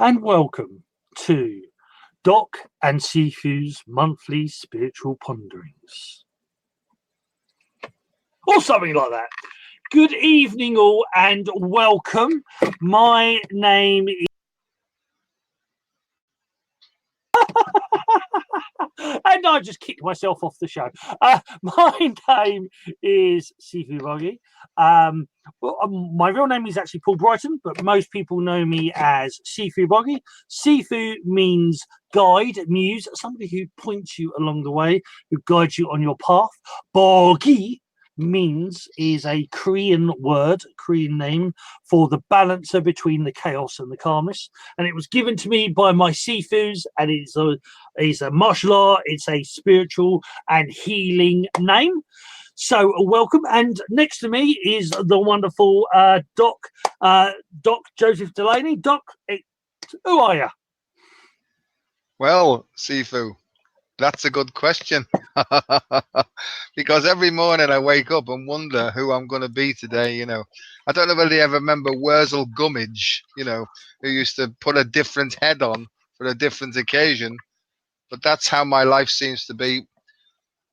and welcome to Doc and Sifu's monthly spiritual ponderings, or something like that. Good evening, all, and welcome. My name is. And I just kicked myself off the show. My name is Sifu Boggie. My real name is actually Paul Brighton, but most people know me as Sifu Boggie. Sifu means guide, muse, somebody who points you along the way, who guides you on your path. Boggie is a Korean word, Korean name for the balancer between the chaos and the calmness. And it was given to me by my Sifus, and it's a martial art, it's a spiritual and healing name. So welcome. And next to me is the wonderful Doc Joseph Delaney. Doc, who are you? Well, Sifu, that's a good question. Because every morning I wake up and wonder who I'm going to be today. I don't know whether you ever remember Wurzel Gummidge, who used to put a different head on for a different occasion. But that's how my life seems to be.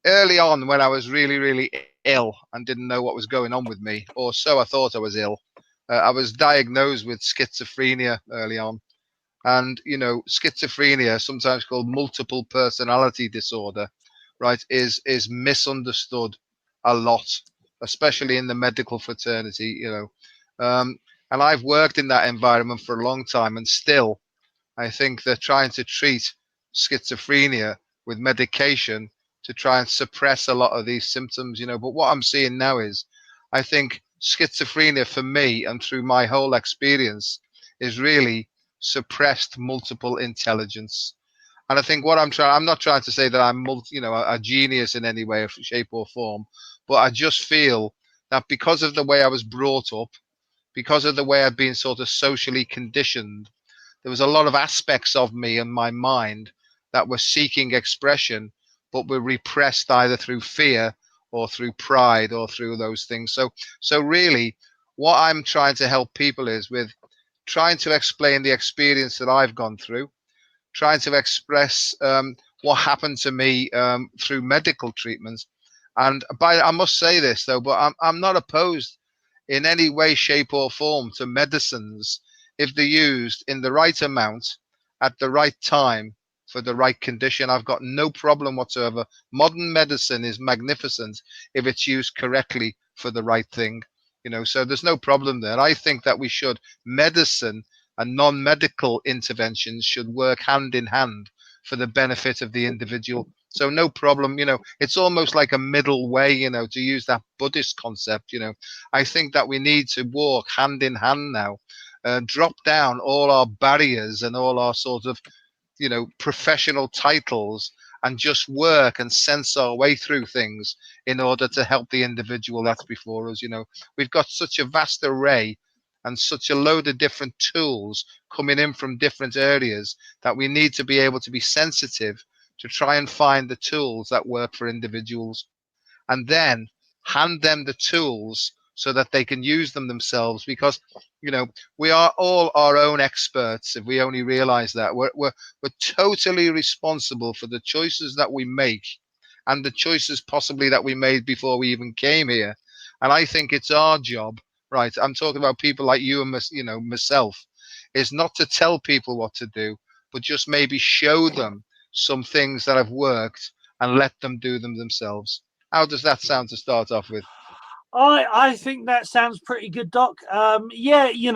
Early on, when I was really, really ill and didn't know what was going on with me, or so I thought I was ill, I was diagnosed with schizophrenia early on. And, schizophrenia, sometimes called multiple personality disorder, right, is misunderstood a lot, especially in the medical fraternity, and I've worked in that environment for a long time, and still I think they're trying to treat schizophrenia with medication to try and suppress a lot of these symptoms, but what I'm seeing now is I think schizophrenia for me and through my whole experience is really suppressed multiple intelligence. And I think I'm not trying to say that I'm a genius in any way, shape or form, but I just feel that because of the way I was brought up, because of the way I've been sort of socially conditioned, there was a lot of aspects of me and my mind that were seeking expression, but were repressed either through fear or through pride or through those things. So really, what I'm trying to help people is with trying to explain the experience that I've gone through, trying to express what happened to me through medical treatments. And I must say this though, but I'm not opposed in any way, shape or form to medicines if they're used in the right amount at the right time for the right condition. I've got no problem whatsoever. Modern medicine is magnificent if it's used correctly for the right thing. So there's no problem there. I think that medicine and non-medical interventions should work hand in hand for the benefit of the individual. So no problem, it's almost like a middle way, to use that Buddhist concept, I think that we need to walk hand in hand now, drop down all our barriers and all our sort of, professional titles and just work and sense our way through things in order to help the individual that's before us. We've got such a vast array and such a load of different tools coming in from different areas that we need to be able to be sensitive to try and find the tools that work for individuals, and then hand them the tools so that they can use them themselves. Because we are all our own experts if we only realize that we're totally responsible for the choices that we make and the choices possibly that we made before we even came here. And I think it's our job, right, I'm talking about people like you and myself, is not to tell people what to do, but just maybe show them some things that have worked and let them do them themselves. How does that sound to start off with? I think that sounds pretty good, Doc. Yeah, you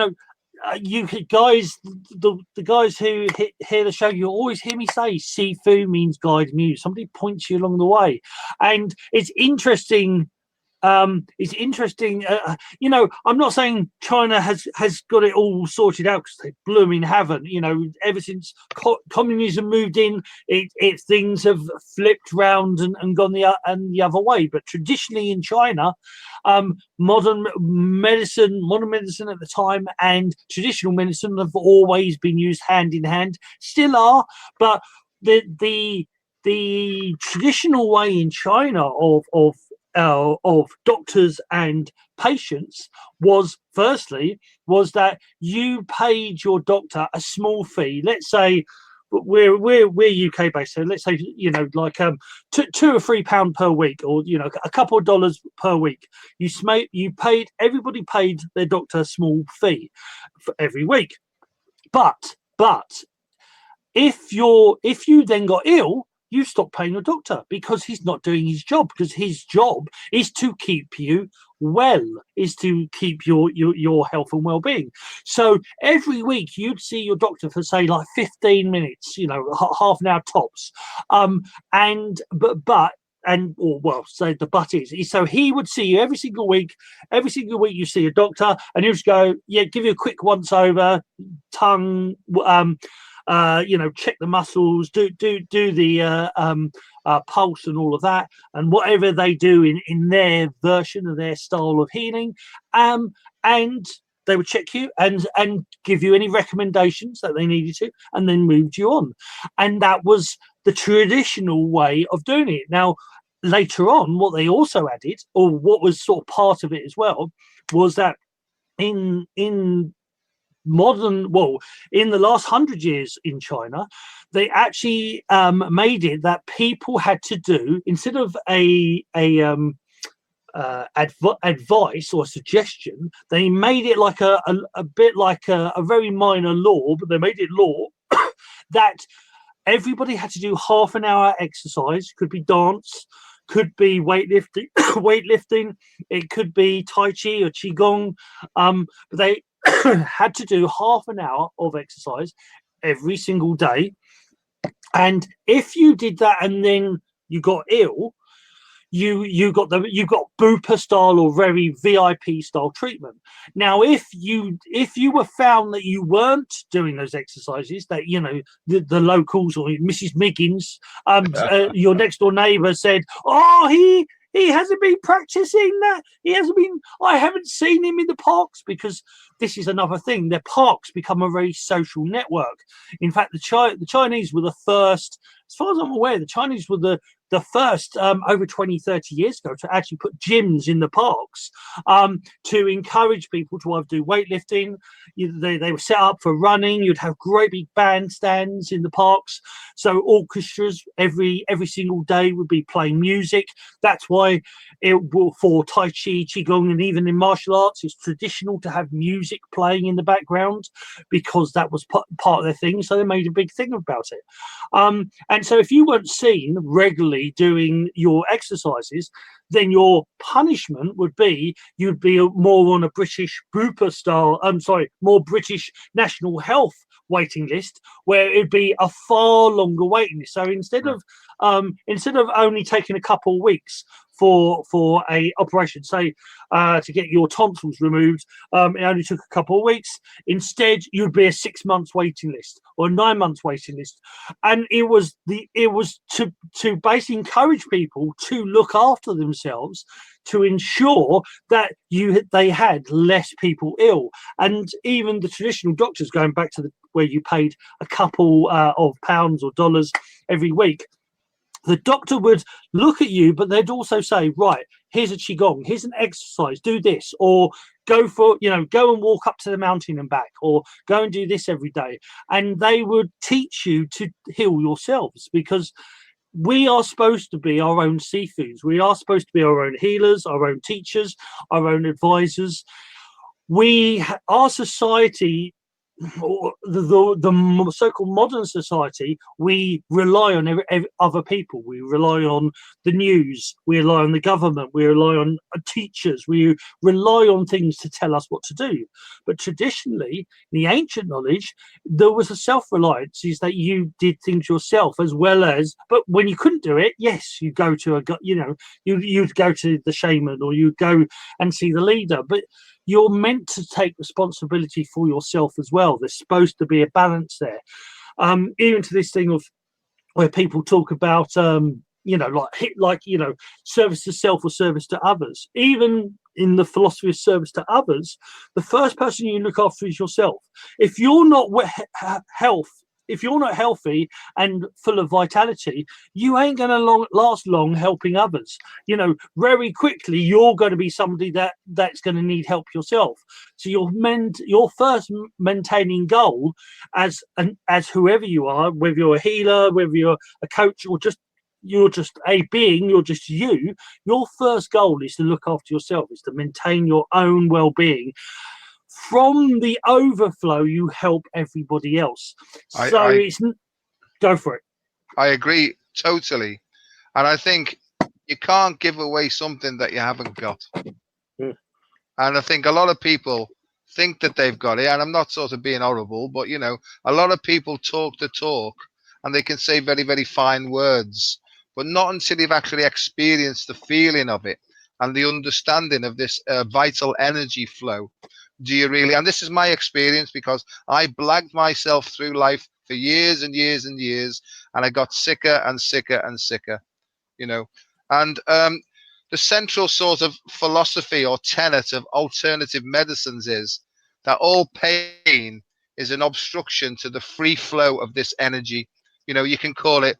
guys, the guys who hear the show, you always hear me say Sifu means guide, muse. Somebody points you along the way, and it's interesting. It's interesting. I'm not saying China has got it all sorted out, because they blooming haven't. Ever since communism moved in, things have flipped round and gone the other way. But traditionally in China, modern medicine at the time and traditional medicine have always been used hand in hand, still are. But the traditional way in China of of doctors and patients was that you paid your doctor a small fee. Let's say we're UK based, so let's say like £2 or £3 per week, or a couple of dollars per week. Everybody paid their doctor a small fee for every week, but if you then got ill, you stop paying your doctor because he's not doing his job, because his job is to keep you well, is to keep your health and well-being. So every week you'd see your doctor for say like 15 minutes, half an hour tops. So the but is, so he would see you every single week you see a doctor, and he'll just go, give you a quick once over, tongue, check the muscles, do the pulse and all of that, and whatever they do in their version of their style of healing, and they would check you and give you any recommendations that they needed to, and then moved you on. And that was the traditional way of doing it. Now, later on, what they also added, or what was sort of part of it as well, was that in the last 100 years in China, they actually made it that people had to do, instead of advice or suggestion, they made it like a bit like a very minor law, but they made it law that everybody had to do half an hour exercise. Could be dance, could be weightlifting, it could be tai chi or qigong, but they had to do half an hour of exercise every single day. And if you did that and then you got ill, you got Bupa style or very VIP style treatment. Now, if you were found that you weren't doing those exercises, that the locals or Mrs. Miggins, your next door neighbour said, "Oh, he hasn't been practicing that. I haven't seen him in the parks," because this is another thing. Their parks become a very social network. In fact, the Chinese were the first, as far as I'm aware, the Chinese were the first over 20, 30 years ago to actually put gyms in the parks to encourage people to either do weightlifting. They were set up for running. You'd have great big bandstands in the parks. So orchestras every single day would be playing music. That's why for Tai Chi, Qigong, and even in martial arts, it's traditional to have music playing in the background, because that was part of their thing. So they made a big thing about it. And so if you weren't seen regularly doing your exercises, then your punishment would be you'd be more on a British Bupa style, more British National Health waiting list, where it'd be a far longer waiting list. So instead of only taking a couple of weeks for a operation, say to get your tonsils removed, it only took a couple of weeks. Instead, you'd be a 6 months waiting list or a 9 months waiting list, and it was to basically encourage people to look after themselves, to ensure that they had less people ill. And even the traditional doctors, going back to where you paid a couple of pounds or dollars every week, the doctor would look at you, but they'd also say, right, here's a qigong, here's an exercise, do this, or go and walk up to the mountain and back, or go and do this every day. And they would teach you to heal yourselves, because we are supposed to be our own Sifus. We are supposed to be our own healers, our own teachers, our own advisors. Our society, the so-called modern society, we rely on other people. We rely on the news. We rely on the government. We rely on teachers. We rely on things to tell us what to do. But traditionally, in the ancient knowledge, there was a self-reliance, is that you did things yourself, as well as. But when you couldn't do it, yes, you go to you'd go to the shaman, or you'd go and see the leader. But you're meant to take responsibility for yourself as well. There's supposed to be a balance there. Even to this thing of where people talk about, service to self or service to others. Even in the philosophy of service to others, the first person you look after is yourself. If you're not if you're not healthy and full of vitality, you ain't going to last long helping others. You know, very quickly you're going to be somebody that's going to need help yourself. So your first maintaining goal as whoever you are, whether you're a healer, whether you're a coach, or you're just a being, you're just you, your first goal is to look after yourself, is to maintain your own well-being. From the overflow, you help everybody else. Go for it. I agree totally. And I think you can't give away something that you haven't got. Yeah. And I think a lot of people think that they've got it. And I'm not sort of being horrible, but, you know, a lot of people talk the talk and they can say very, very fine words, but not until you've actually experienced the feeling of it and the understanding of this vital energy flow. Do you really? And this is my experience, because I blagged myself through life for years and years and years, and I got sicker and sicker and sicker, you know. And the central sort of philosophy or tenet of alternative medicines is that all pain is an obstruction to the free flow of this energy. You know, you can call it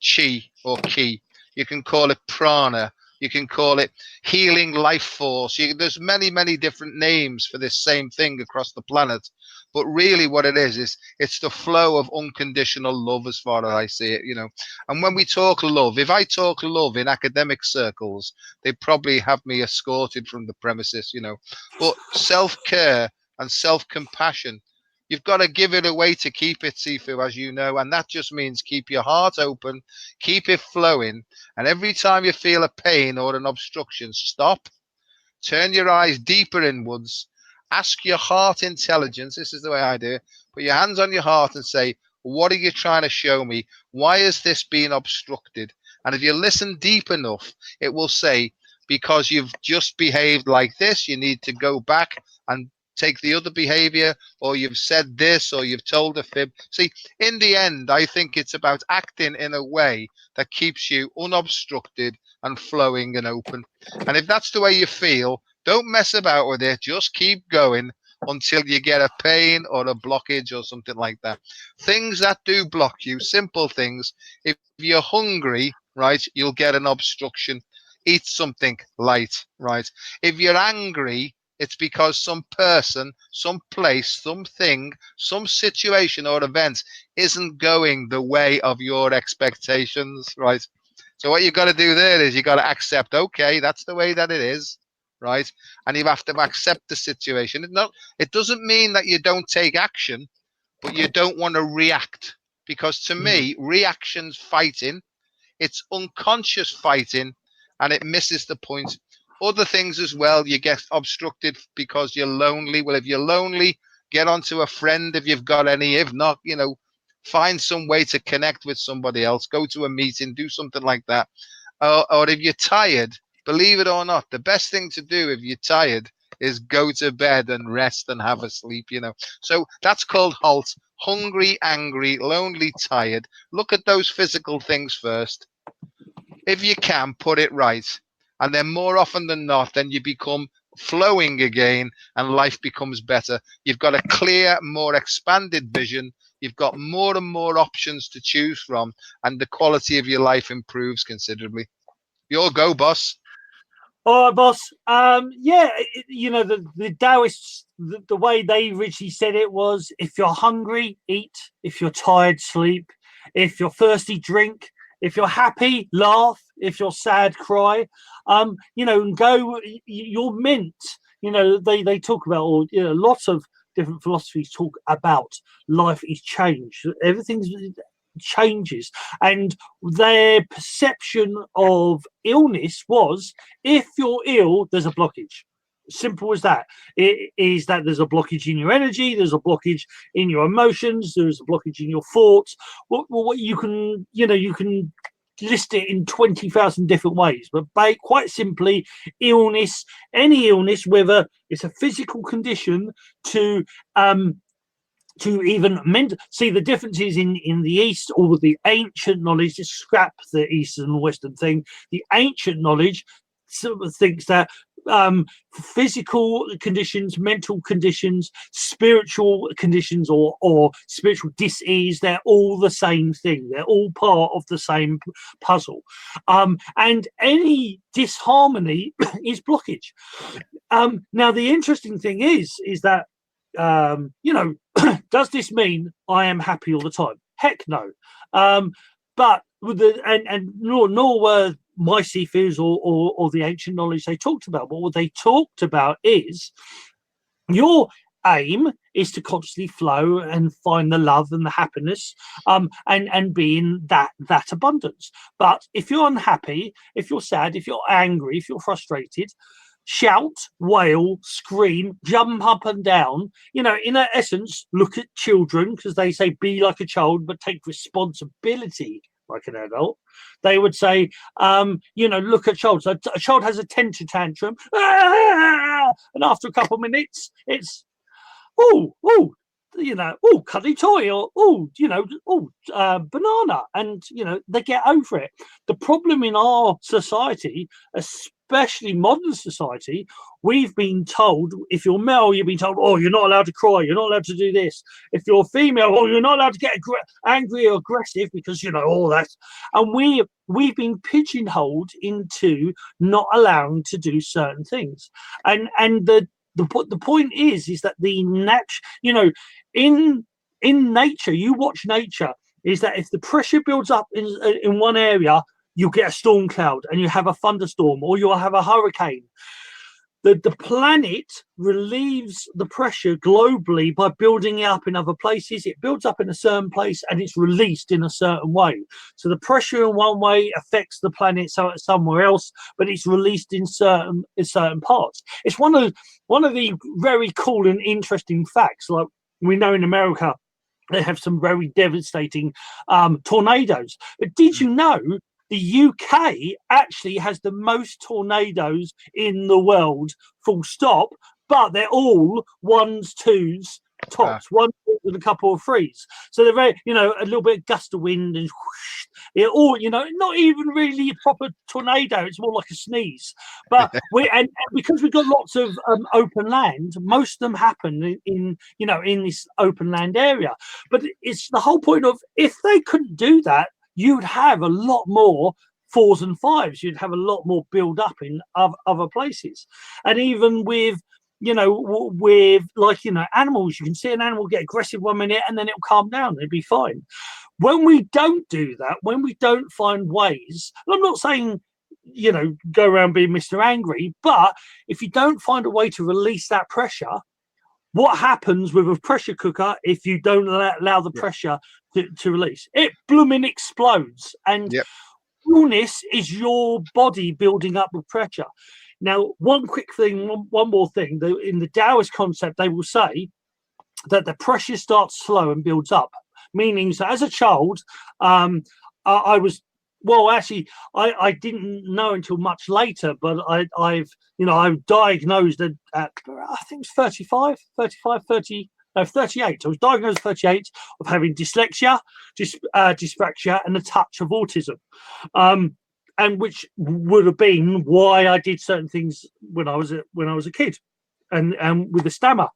chi or ki, you can call it prana, you can call it healing life force. There's many, many different names for this same thing across the planet. But really what it is it's the flow of unconditional love, as far as I see it, you know. And when we talk love, if I talk love in academic circles, they probably have me escorted from the premises, you know. But self-care and self-compassion, you've got to give it away to keep it, Sifu, as you know. And that just means keep your heart open, keep it flowing. And every time you feel a pain or an obstruction, stop, turn your eyes deeper inwards, ask your heart intelligence. This is the way I do it. Put your hands on your heart and say, what are you trying to show me? Why is this being obstructed? And if you listen deep enough, it will say, because you've just behaved like this, you need to go back and take the other behavior, or you've said this, or you've told a fib. See, in the end, I think it's about acting in a way that keeps you unobstructed and flowing and open. And if that's the way you feel, don't mess about with it. Just keep going until you get a pain or a blockage or something like that. Things that do block you, simple things. If you're hungry, right, you'll get an obstruction. Eat something light, right? If you're angry, it's because some person, some place, something, some situation or event isn't going the way of your expectations, right? So what you've got to do there is you've got to accept, okay, that's the way that it is, right? And you have to accept the situation. It doesn't mean that you don't take action, but you don't want to react. Because to me, reaction's fighting, it's unconscious fighting, and it misses the point. Other things as well, you get obstructed because you're lonely. Well, if you're lonely, get onto a friend if you've got any. If not, you know, find some way to connect with somebody else. Go to a meeting, do something like that. Or if you're tired, believe it or not, the best thing to do if you're tired is go to bed and rest and have a sleep, you know. So that's called HALT. Hungry, angry, lonely, tired. Look at those physical things first. If you can, put it right. And then more often than not, then you become flowing again and life becomes better. You've got a clear, more expanded vision. You've got more and more options to choose from, and the quality of your life improves considerably. Your go, boss. All right, boss. You know, the Taoists, the way they originally said it was, if you're hungry, eat. If you're tired, sleep. If you're thirsty, drink. If you're happy, laugh. If you're sad, cry. You know, and go. You're meant. You know, they talk about, or you know, lots of different philosophies talk about life is change. Everything's changes, and their perception of illness was, if you're ill, there's a blockage. Simple as that. It is that there's a blockage in your energy, there's a blockage in your emotions, there's a blockage in your thoughts. What you can, you know, you can list it in 20,000 different ways, but quite simply, illness, any illness, whether it's a physical condition to even see the differences in the East, or the ancient knowledge. Just scrap the Eastern and Western thing. The ancient knowledge sort of thinks that physical conditions, mental conditions, spiritual conditions, or spiritual dis-ease, they're all the same thing. They're all part of the same puzzle. And any disharmony is blockage. Now, the interesting thing is that, does this mean I am happy all the time? Heck no. But with nor were my Sifus or the ancient knowledge they talked about. But what they talked about is your aim is to constantly flow and find the love and the happiness, and be in that abundance. But if you're unhappy, if you're sad, if you're angry, if you're frustrated, shout, wail, scream, jump up and down. In essence, look at children, because they say be like a child, but take responsibility like an adult. They would say, look at child. So a child has a temper tantrum, and after a couple of minutes, it's cuddly toy, or banana, and they get over it. The problem in our society, especially modern society, we've been told, if you're male, you've been told, oh, you're not allowed to cry, you're not allowed to do this. If you're female, oh, you're not allowed to get angry or aggressive, because all that. And we've been pigeonholed into not allowing to do certain things. And the point is that in nature, you watch nature, is that if the pressure builds up in one area, you'll get a storm cloud and you have a thunderstorm, or you'll have a hurricane. The planet relieves the pressure globally by building it up in other places. It builds up in a certain place and it's released in a certain way. So the pressure in one way affects the planet somewhere else, but it's released in certain parts. It's one of the very cool and interesting facts. Like, we know in America they have some very devastating tornadoes. But did you know the UK actually has the most tornadoes in the world, full stop, but they're all ones, twos, tops, one with a couple of threes. So they're very, a little bit of gust of wind and whoosh, it all, not even really a proper tornado. It's more like a sneeze. But and because we've got lots of open land, most of them happen in this open land area. But it's the whole point of, if they couldn't do that, you'd have a lot more 4s and 5s. You'd have a lot more build up in other places. And even with animals, you can see an animal get aggressive 1 minute and then it'll calm down. It'll be fine. When we don't do that, when we don't find ways, and I'm not saying, go around being Mr. Angry, but if you don't find a way to release that pressure, what happens with a pressure cooker if you don't allow the pressure to release? It blooming explodes. And illness is your body building up with pressure. Now, one more thing. In the Taoist concept, they will say that the pressure starts slow and builds up, meaning that as a child, I didn't know until much later, but I diagnosed at I think it's 38. I was diagnosed at 38 of having dyslexia, dyspraxia, and a touch of autism, and which would have been why I did certain things when I was a kid, and with a stammer.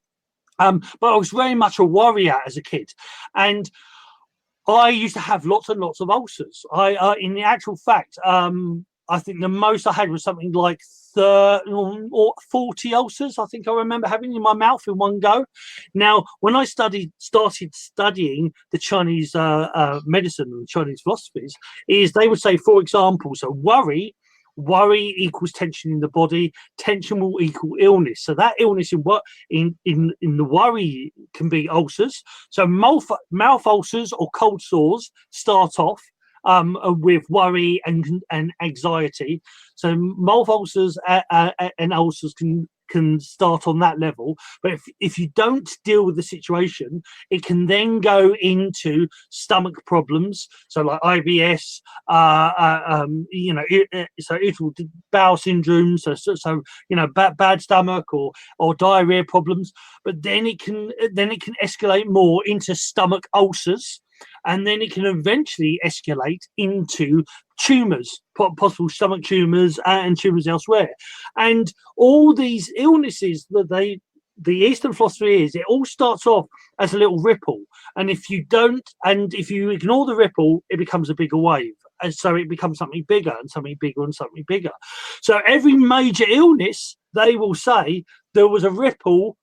But I was very much a worrier as a kid, and I used to have lots and lots of ulcers. In the actual fact, I think the most I had was something like 30 or 40 ulcers. I think I remember having in my mouth in one go. Now, when I started studying the Chinese medicine and Chinese philosophies, is they would say, for example, so worry equals tension in the body. Tension will equal illness. So that illness in the worry can be ulcers. So mouth ulcers or cold sores start off with worry and anxiety. So mouth ulcers and ulcers can start on that level, but if you don't deal with the situation, it can then go into stomach problems, so like IBS, so irritable bowel syndrome, so bad stomach or diarrhea problems. But then it can escalate more into stomach ulcers, and then it can eventually escalate into tumours, possible stomach tumours and tumours elsewhere. And all these illnesses that the Eastern philosophy is, it all starts off as a little ripple. And if you ignore the ripple, it becomes a bigger wave. And so it becomes something bigger and something bigger and something bigger. So every major illness, they will say there was a ripple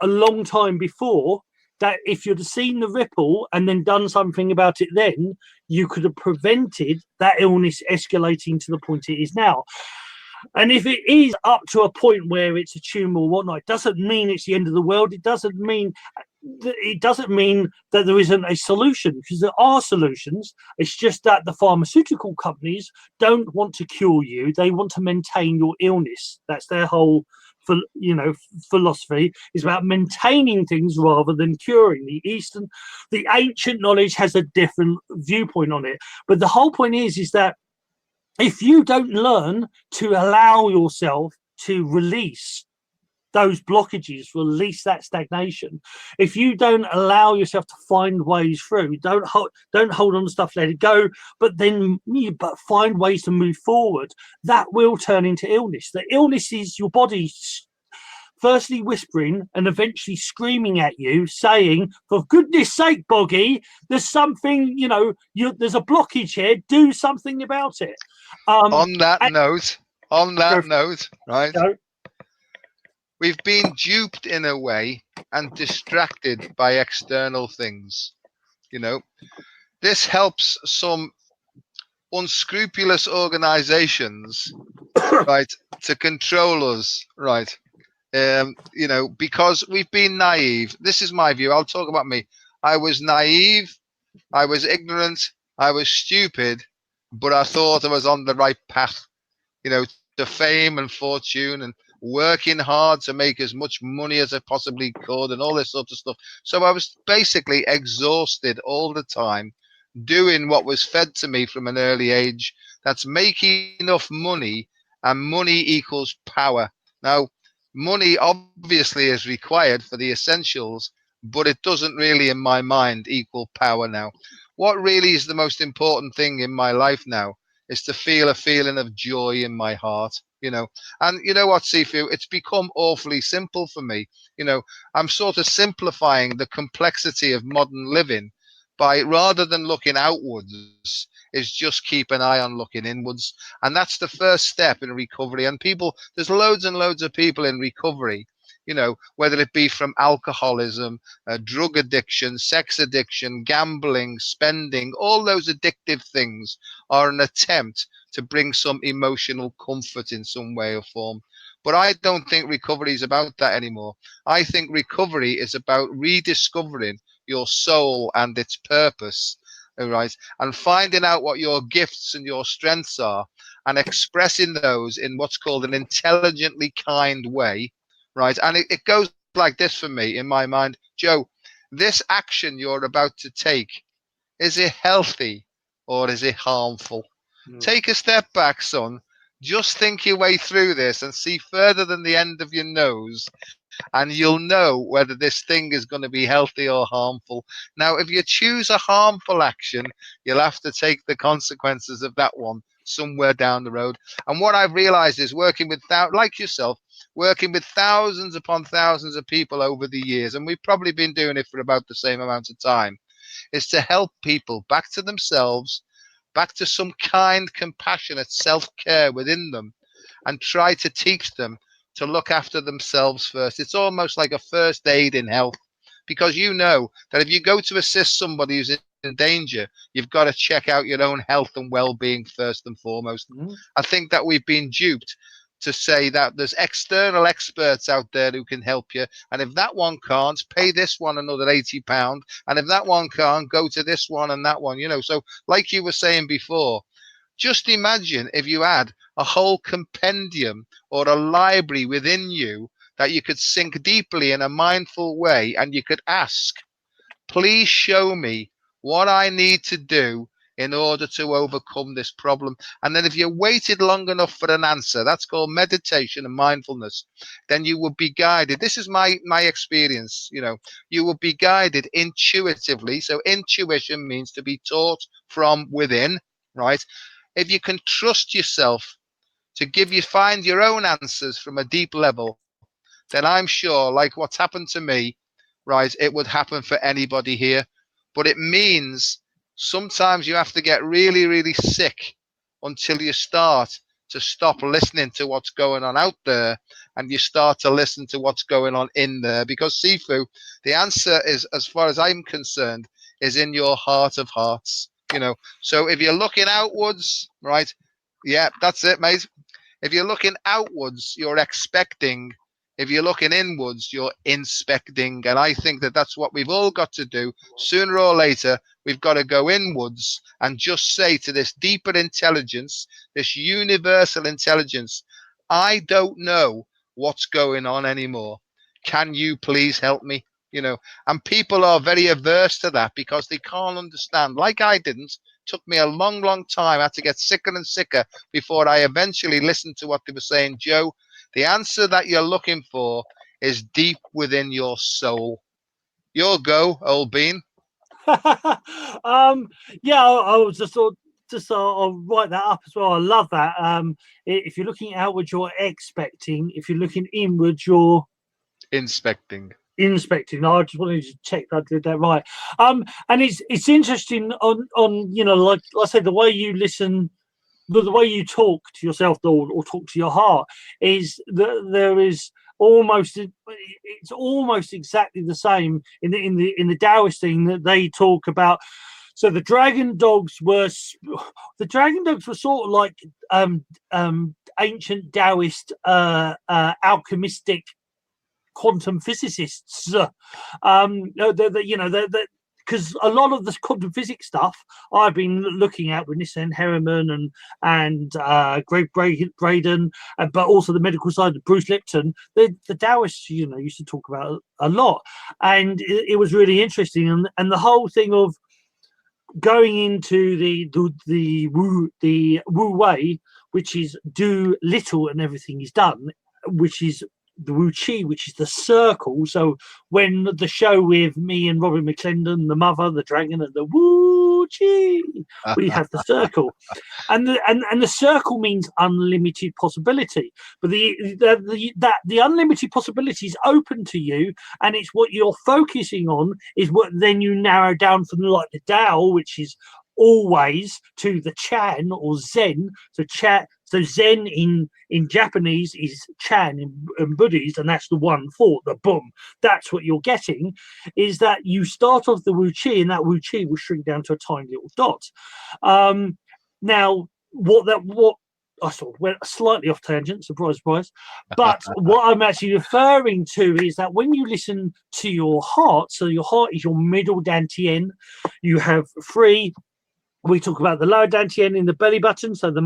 a long time before, that if you'd have seen the ripple and then done something about it, then you could have prevented that illness escalating to the point it is now. And if it is up to a point where it's a tumor or whatnot, it doesn't mean it's the end of the world. It doesn't mean that there isn't a solution, because there are solutions. It's just that the pharmaceutical companies don't want to cure you. They want to maintain your illness. That's their whole philosophy, is about maintaining things rather than curing. The ancient knowledge has a different viewpoint on it, but the whole point is that if you don't learn to allow yourself to release those blockages, release that stagnation, if you don't allow yourself to find ways through, don't hold on to stuff, let it go, but find ways to move forward, that will turn into illness. The illness is your body firstly whispering and eventually screaming at you, saying, for goodness sake, Boggie, there's something, there's a blockage here, do something about it. On that note, right? Go. We've been duped in a way and distracted by external things. This helps some unscrupulous organizations, right, to control us, right? Because we've been naive. This is my view. I'll talk about me. I was naive. I was ignorant. I was stupid, but I thought I was on the right path, to fame and fortune and working hard to make as much money as I possibly could and all this sort of stuff. So I was basically exhausted all the time doing what was fed to me from an early age. That's making enough money, and money equals power. Now, money obviously is required for the essentials, but it doesn't really, in my mind, equal power now. What really is the most important thing in my life now is to feel a feeling of joy in my heart, And you know what, Sifu? It's become awfully simple for me. I'm sort of simplifying the complexity of modern living by, rather than looking outwards, is just keep an eye on looking inwards. And that's the first step in recovery. And there's loads and loads of people in recovery, whether it be from alcoholism, drug addiction, sex addiction, gambling, spending, all those addictive things are an attempt to bring some emotional comfort in some way or form. But I don't think recovery is about that anymore. I think recovery is about rediscovering your soul and its purpose, right? And finding out what your gifts and your strengths are and expressing those in what's called an intelligently kind way, right? And it goes like this for me in my mind. Joe, this action you're about to take, is it healthy or is it harmful? Take a step back, son. Just think your way through this and see further than the end of your nose, and you'll know whether this thing is going to be healthy or harmful. Now, if you choose a harmful action, you'll have to take the consequences of that one somewhere down the road. And what I've realized is working with, like yourself, working with thousands upon thousands of people over the years, and we've probably been doing it for about the same amount of time, is to help people back to themselves, back to some kind, compassionate self-care within them, and try to teach them to look after themselves first. It's almost like a first aid in health, because you know that if you go to assist somebody who's in danger, you've got to check out your own health and well-being first and foremost. I think that we've been duped to say that there's external experts out there who can help you, and if that one can't, pay this one another £80, and if that one can't, go to this one and that one, So like you were saying before, just imagine if you had a whole compendium or a library within you that you could sink deeply in a mindful way, and you could ask, please show me what I need to do in order to overcome this problem. And then if you waited long enough for an answer, that's called meditation and mindfulness, then you will be guided. This is my experience. You will be guided intuitively. So intuition means to be taught from within, right? if you can trust yourself to find your own answers from a deep level, then I'm sure, like what's happened to me, right, it would happen for anybody here. But it means sometimes you have to get really, really sick until you start to stop listening to what's going on out there and you start to listen to what's going on in there. Because Sifu, the answer is, as far as I'm concerned, is in your heart of hearts. So if you're looking outwards, right, yeah, that's it, mate. If you're looking outwards, you're expecting. If you're looking inwards, you're inspecting. And I think that that's what we've all got to do. Sooner or later, we've got to go inwards and just say to this deeper intelligence, this universal intelligence, I don't know what's going on anymore. Can you please help me? And people are very averse to that because they can't understand. Like I didn't. Took me a long, long time. I had to get sicker and sicker before I eventually listened to what they were saying. Joe, the answer that you're looking for is deep within your soul. Your go, old bean. Yeah, I was I'll write that up as well. I love that. If you're looking outwards, you're expecting. If you're looking inwards, you're inspecting. No, I just wanted to check that I did that right. And it's interesting on like I said, the way you listen, the way you talk to yourself or talk to your heart is that there is it's almost exactly the same in the Taoist thing that they talk about. So the dragon dogs were sort of like ancient Taoist alchemistic quantum physicists, because a lot of the quantum physics stuff I've been looking at with Nissan Herriman and Greg Braden, but also the medical side of Bruce Lipton, the Taoists, used to talk about a lot, and it was really interesting, and the whole thing of going into the Wu Wei, which is do little and everything is done, which is the Wu Chi, which is the circle. So when the show with me and Robin McClendon, the mother, the dragon, and the Wu Chi, we have the circle, and the circle means unlimited possibility. But the unlimited possibility is open to you, and it's what you're focusing on is what then you narrow down from like the Tao, which is always, to the Chan or Zen. So Zen in Japanese is Chan in Buddhist, and that's the one thought, the boom. That's what you're getting, is that you start off the Wu Chi, and that Wu Chi will shrink down to a tiny little dot. Now, what I sort of went slightly off tangent, surprise, surprise. But what I'm actually referring to is that when you listen to your heart, so your heart is your middle dantian, you have three. We talk about the lower dantian in the belly button, so the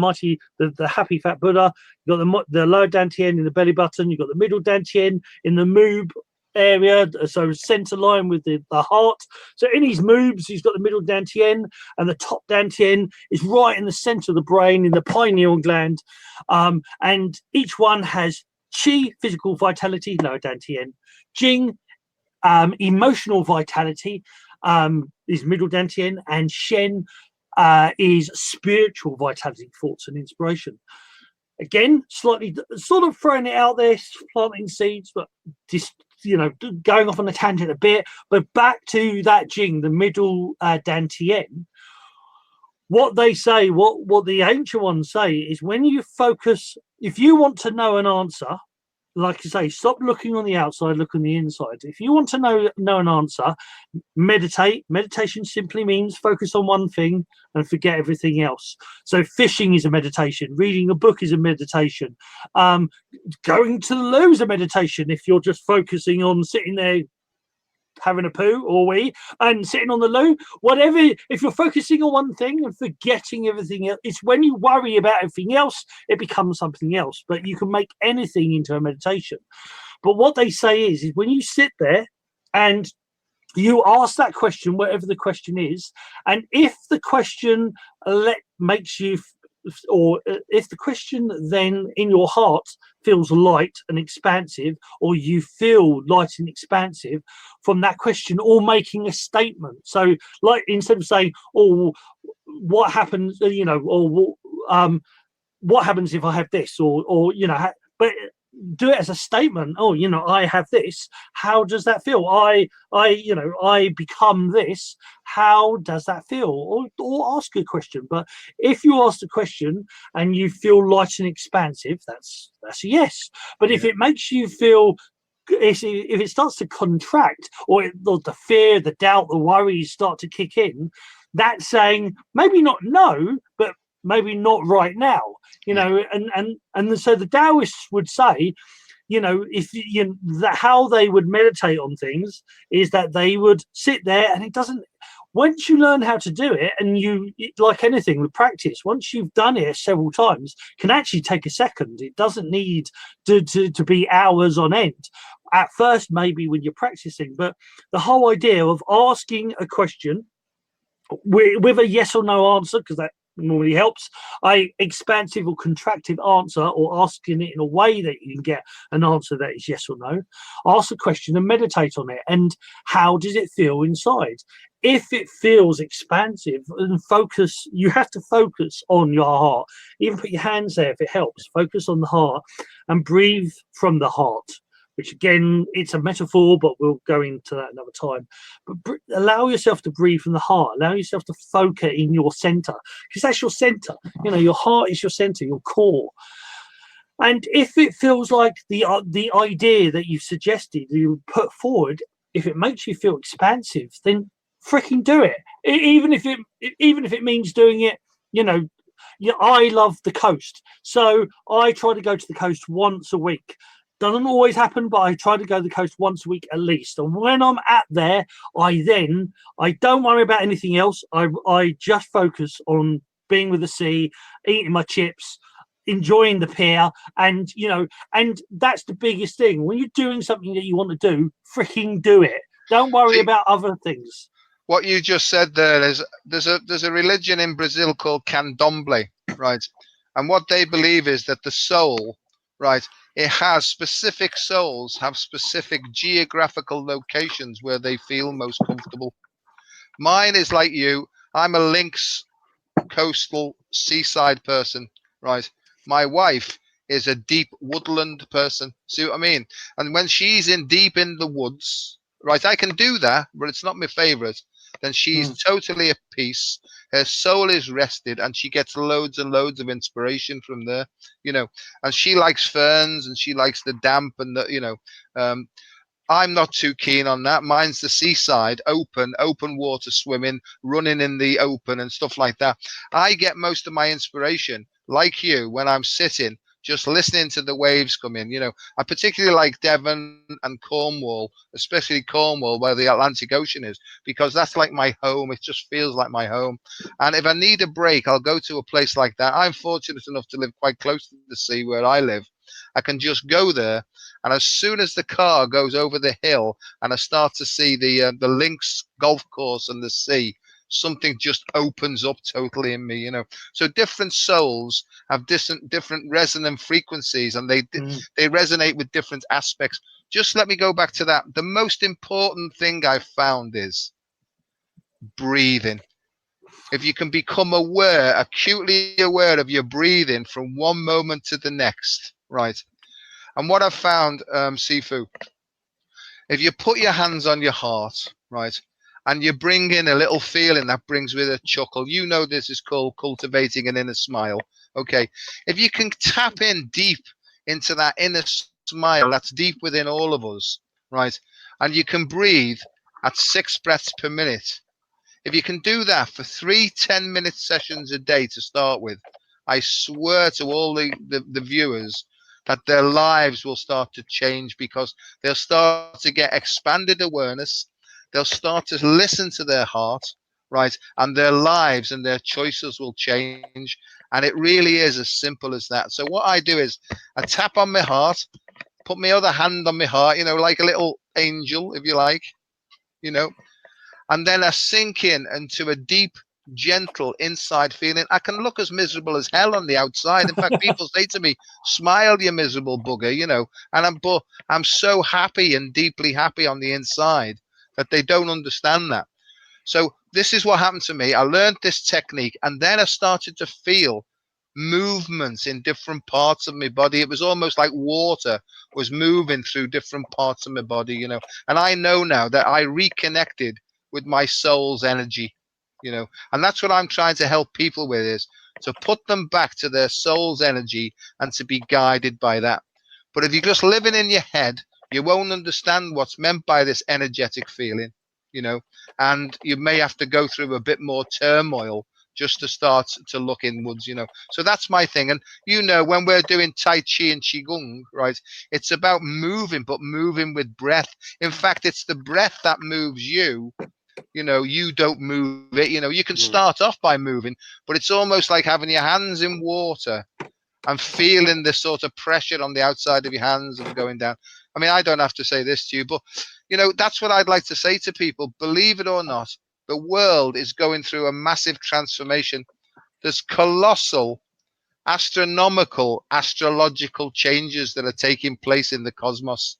happy fat Buddha. You've got the lower dantian in the belly button. You've got the middle dantian in the moob area, so center line with the heart. So in his moobs, he's got the middle dantian, and the top dantian is right in the center of the brain, in the pineal gland. And each one has Qi, physical vitality, lower dantian. Jing, emotional vitality, is middle dantian, and Shen is spiritual vitality, thoughts and inspiration. Again, slightly sort of throwing it out there, planting seeds, but just going off on a tangent a bit. But back to that Jing, the middle dantian. What they say, what the ancient ones say, is when you focus, if you want to know an answer, like you say, stop looking on the outside, look on the inside. If you want to know an answer, meditate. Meditation simply means focus on one thing and forget everything else. So fishing is a meditation. Reading a book is a meditation. Going to the loo is a meditation if you're just focusing on sitting there having a poo or wee and sitting on the loo, whatever. If you're focusing on one thing and forgetting everything else, it's when you worry about everything else, it becomes something else. But you can make anything into a meditation. But what they say is when you sit there and you ask that question, whatever the question is, and if the question makes you, or if the question then in your heart feels light and expansive, or you feel light and expansive from that question, or making a statement. So like instead of saying, oh, what happens, or what happens if I have this, or but do it as a statement. Oh, I have this. How does that feel? I become this. How does that feel? Or ask a question. But if you ask the question and you feel light and expansive, that's a yes. But if it makes you feel, if it starts to contract, or the fear, the doubt, the worries start to kick in, that's saying maybe not no, but maybe not right now. And so the Taoists would say, if how they would meditate on things is that they would sit there, and it doesn't. Once you learn how to do it, and like anything with practice, once you've done it several times, can actually take a second. It doesn't need to be hours on end. At first, maybe when you're practicing, but the whole idea of asking a question with a yes or no answer, because that normally helps, expansive or contractive answer, or asking it in a way that you can get an answer that is yes or no. Ask a question and meditate on it. And how does it feel inside? If it feels expansive, and focus, you have to focus on your heart. Even put your hands there if it helps. Focus on the heart and breathe from the heart, which again, it's a metaphor, but we'll go into that another time. But allow yourself to breathe from the heart. Allow yourself to focus in your center, because that's your center. Your heart is your center, your core. And if it feels like the idea that you've suggested, you put forward, if it makes you feel expansive, then freaking do it. Even if it means doing it, I love the coast, so I try to go to the coast once a week. Doesn't always happen, but I try to go to the coast once a week at least. And when I'm at there, I don't worry about anything else. I just focus on being with the sea, eating my chips, enjoying the pier, and that's the biggest thing. When you're doing something that you want to do, freaking do it. Don't worry about other things. What you just said there is there's a religion in Brazil called Candomblé, right? And what they believe is that the soul, right, it has specific souls have specific geographical locations where they feel most comfortable. Mine is like you. I'm a links coastal seaside person, right? My wife is a deep woodland person. See what I mean? And when she's in deep in the woods, right, I can do that, but it's not my favorite. Then she's totally at peace. Her soul is rested, and she gets loads and loads of inspiration from there, and she likes ferns, and she likes the damp, and I'm not too keen on that. Mine's the seaside, open water swimming, running in the open and stuff like that. I get most of my inspiration, like you, when I'm sitting, just listening to the waves come in. I particularly like Devon and Cornwall, especially Cornwall, where the Atlantic Ocean is, because that's like my home. It just feels like my home. And if I need a break, I'll go to a place like that. I'm fortunate enough to live quite close to the sea where I live. I can just go there, and as soon as the car goes over the hill and I start to see the links golf course and the sea, something just opens up totally in me. So different souls have different resonant frequencies, and they resonate with different aspects. Just let me go back to that. The most important thing I've found is breathing. If you can become acutely aware of your breathing from one moment to the next, right? And what I've found, Sifu, if you put your hands on your heart, right, and you bring in a little feeling that brings with a chuckle, this is called cultivating an inner smile. Okay. If you can tap in deep into that inner smile that's deep within all of us, right, and you can breathe at 6 breaths per minute. If you can do that for 3 10-minute sessions a day to start with, I swear to all the viewers that their lives will start to change, because they'll start to get expanded awareness. They'll start to listen to their heart, right? And their lives and their choices will change. And it really is as simple as that. So what I do is I tap on my heart, put my other hand on my heart, like a little angel, if you like, and then I sink in into a deep, gentle inside feeling. I can look as miserable as hell on the outside. In fact, people say to me, "Smile, you miserable bugger," and I'm so happy and deeply happy on the inside that they don't understand that. So this is what happened to me. I learned this technique, and then I started to feel movements in different parts of my body. It was almost like water was moving through different parts of my body, and I know now that I reconnected with my soul's energy, and that's what I'm trying to help people with, is to put them back to their soul's energy and to be guided by that. But if you're just living in your head, you won't understand what's meant by this energetic feeling, and you may have to go through a bit more turmoil just to start to look inwards, So that's my thing. And, when we're doing Tai Chi and Qigong, right, it's about moving, but moving with breath. In fact, it's the breath that moves you. You don't move it. You can start off by moving, but it's almost like having your hands in water and feeling the sort of pressure on the outside of your hands and going down. I mean, I don't have to say this to you, but, that's what I'd like to say to people. Believe it or not, the world is going through a massive transformation. There's colossal, astronomical, astrological changes that are taking place in the cosmos.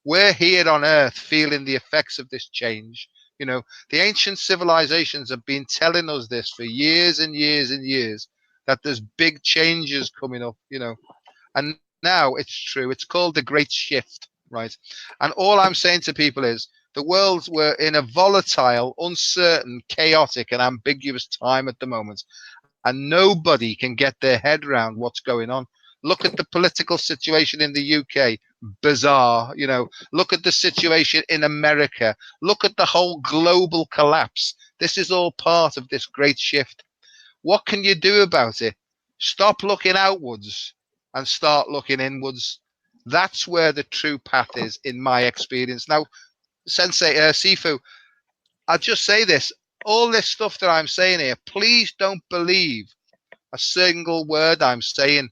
We're here on Earth feeling the effects of this change. The ancient civilizations have been telling us this for years and years and years, that there's big changes coming up, and now it's true. It's called the Great Shift, right? And all I'm saying to people is, the world, we're in a volatile, uncertain, chaotic, and ambiguous time at the moment, and nobody can get their head around what's going on. Look at the political situation in the UK, bizarre. Look at the situation in America. Look at the whole global collapse. This is all part of this great shift. What can you do about it? Stop looking outwards and start looking inwards. That's where the true path is, in my experience. Now, Sensei Sifu, I'll just say this. All this stuff that I'm saying here, please don't believe a single word I'm saying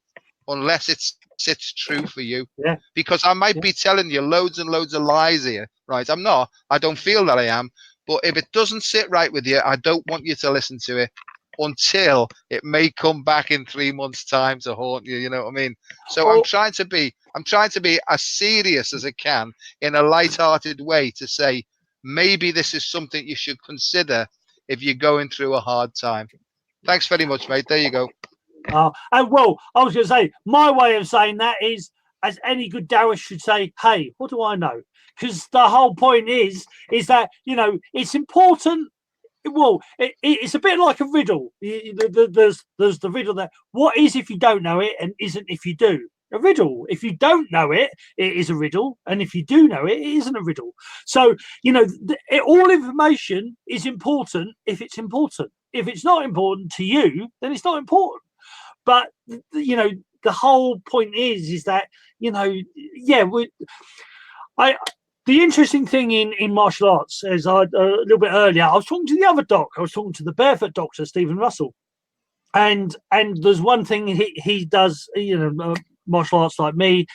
unless it sits true for you. Yeah. Because I might be telling you loads and loads of lies here, right? I'm not. I don't feel that I am. But if it doesn't sit right with you, I don't want you to listen to it until it may come back in 3 months' time to haunt you. You know what I mean? So I'm trying to be as serious as I can in a light-hearted way to say, maybe this is something you should consider if you're going through a hard time. Thanks very much, mate. There you go. And well, I was going to say, my way of saying that is, as any good Taoist should say, hey, what do I know? Because the whole point is that, it's important. Well, it's a bit like a riddle. There's the riddle that what is if you don't know it and isn't if you do. A riddle. If you don't know it, it is a riddle, and if you do know it, it isn't a riddle. So all information is important if it's important. If it's not important to you, then it's not important. But the whole point is that the interesting thing in martial arts, as a little bit earlier, I was talking to the other doc. I was talking to the barefoot doctor, Stephen Russell, and there's one thing he does, martial arts like me,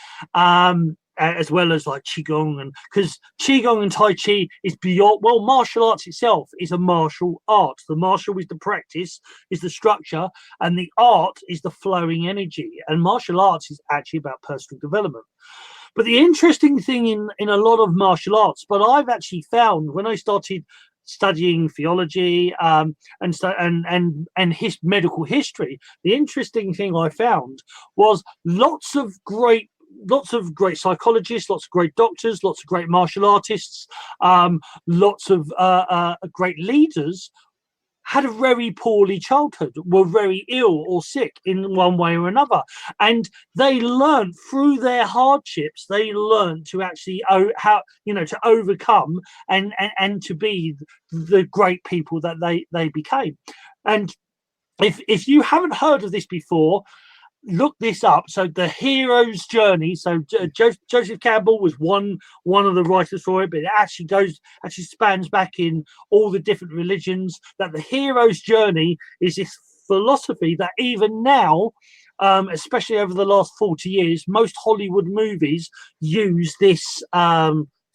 as well as like Qigong, and because Qigong and Tai Chi is beyond, well, martial arts itself is a martial art. The martial is the practice, is the structure, and the art is the flowing energy. And martial arts is actually about personal development. But the interesting thing in a lot of martial arts, but I've actually found when I started studying theology and medical history, the interesting thing I found was lots of great psychologists, lots of great doctors, lots of great martial artists, lots of great leaders had a very poorly childhood, were very ill or sick in one way or another. And they learned through their hardships, they learned to actually to overcome and to be the great people that they became. And if you haven't heard of this before, look this up. So the hero's journey. So Joseph Campbell was one of the writers for it, but it actually spans back in all the different religions. That the hero's journey is this philosophy that even now, especially over the last 40 years, most Hollywood movies use this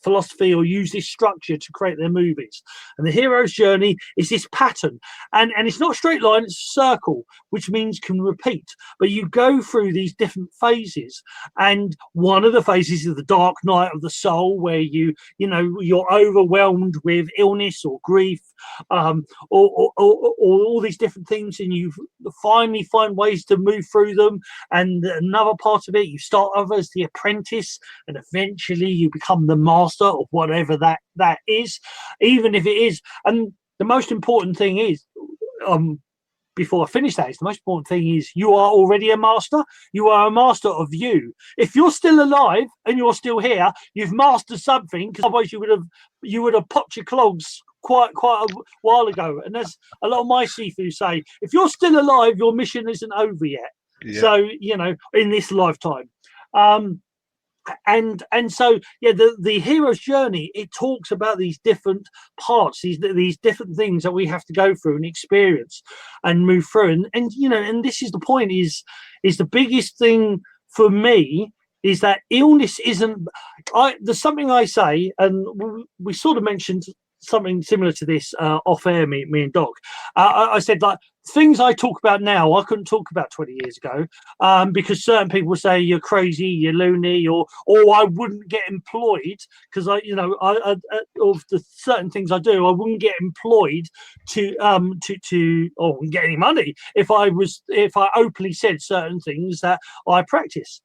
philosophy or use this structure to create their movies. And the hero's journey is this pattern, and it's not a straight line, it's a circle, which means can repeat, but you go through these different phases. And one of the phases is the dark night of the soul, where you're overwhelmed with illness or grief, or all these different things, and you finally find ways to move through them. And another part of it, you start off as the apprentice, and eventually you become the master of whatever that is, even if it is. And the most important thing is, before I finish that, is the most important thing is you are already a master. You are a master of you. If you're still alive and you're still here, you've mastered something, because otherwise you would have popped your clogs quite a while ago. And as a lot of my Sifu say, if you're still alive, your mission isn't over yet. Yeah. So, in this lifetime. And so the hero's journey, it talks about these different parts, these different things that we have to go through and experience and move through. And this is the point, is the biggest thing for me is that illness isn't. There's something I say, and we sort of mentioned something similar to this off air, me and Doc. I said, like, things I talk about now I couldn't talk about 20 years ago, because certain people say you're crazy, you're loony, or I wouldn't get employed because I of the certain things I do, I wouldn't get employed to or get any money if I openly said certain things that I practice.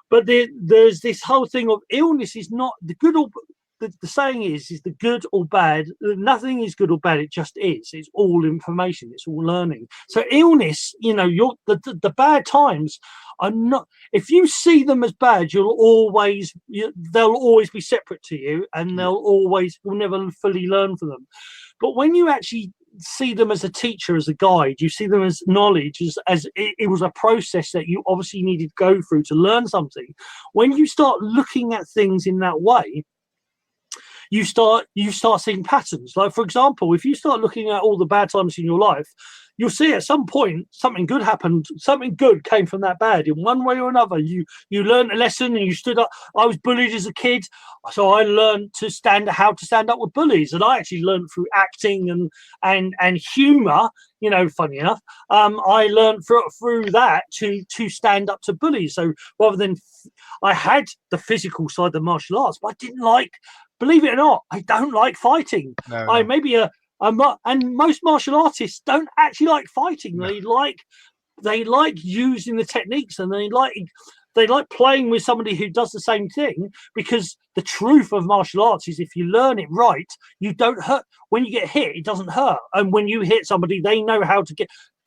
But there's this whole thing of illness is not the good or the saying is the good or bad. Nothing is good or bad. It just is. It's all information. It's all learning. So illness, the bad times are not. If you see them as bad, they'll always be separate to you, and you'll never fully learn from them. But when you actually see them as a teacher, as a guide, you see them as knowledge, as it was a process that you obviously needed to go through to learn something. When you start looking at things in that way, you start seeing patterns. Like, for example, if you start looking at all the bad times in your life, you'll see at some point something good happened. Something good came from that bad in one way or another. You learned a lesson and you stood up. I was bullied as a kid, so I learned how to stand up with bullies, and I actually learned through acting and humour. Funny enough, I learned through that to stand up to bullies. So rather than, I had the physical side of the martial arts, but I didn't like. Believe it or not, I don't like fighting. No. And most martial artists don't actually like fighting. No. They like using the techniques, and they like playing with somebody who does the same thing, because the truth of martial arts is if you learn it right, you don't hurt. When you get hit, it doesn't hurt. And when you hit somebody, they know how to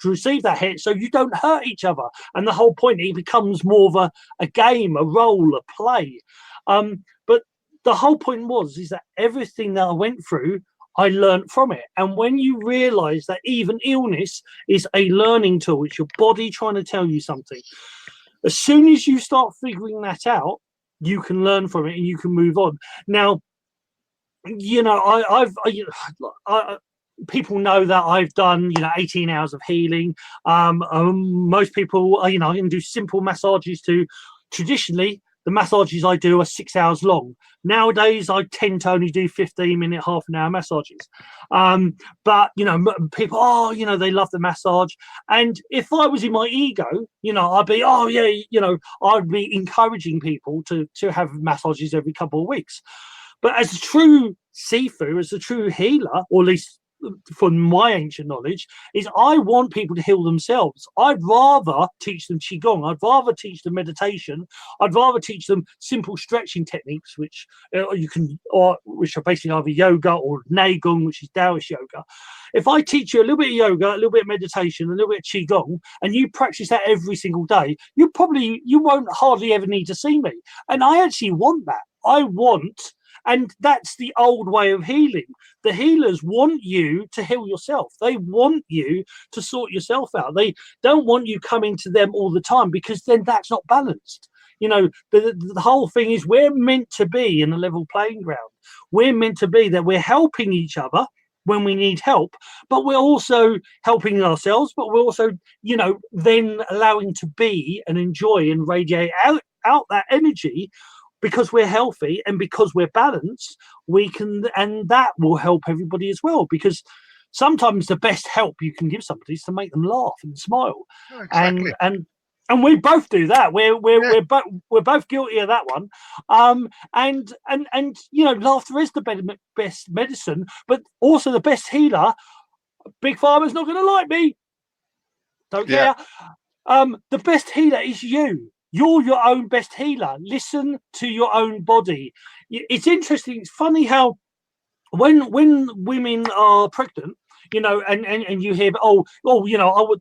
receive that hit, so you don't hurt each other. And the whole point, it becomes more of a game, a role, a play. But the whole point is that everything that I went through, I learned from it. And when you realize that even illness is a learning tool, it's your body trying to tell you something. As soon as you start figuring that out, you can learn from it and you can move on. Now, people know that I've done 18 hours of healing. Most people, I can do simple massages too. Traditionally, the massages I do are 6 hours long. Nowadays, I tend to only do 15-minute, half an hour massages. But, people, they love the massage. And if I was in my ego, I'd be, I'd be encouraging people to have massages every couple of weeks. But as a true Sifu, as a true healer, or at least from my ancient knowledge, is I want people to heal themselves. I'd rather teach them Qigong. I'd rather teach them meditation. I'd rather teach them simple stretching techniques, which which are basically either yoga or Neigong, which is Taoist yoga. If I teach you a little bit of yoga, a little bit of meditation, a little bit of Qigong, and you practice that every single day, you won't hardly ever need to see me. And I actually want that. And that's the old way of healing. The healers want you to heal yourself. They want you to sort yourself out. They don't want you coming to them all the time, because then that's not balanced. The whole thing is we're meant to be in a level playing ground. We're meant to be that we're helping each other when we need help, but we're also helping ourselves, but we're also, then allowing to be and enjoy and radiate out that energy because we're healthy and because we're balanced, we can, and that will help everybody as well. Because sometimes the best help you can give somebody is to make them laugh and smile, Oh, exactly. and we both do that. Yeah. We're both guilty of that one. And you know, laughter is the best medicine, but also the best healer. Big Pharma's not going to like me. Don't Yeah. care. The best healer is you. You're your own best healer. Listen to your own body. It's interesting. It's funny how when women are pregnant, you know, and you hear, you know,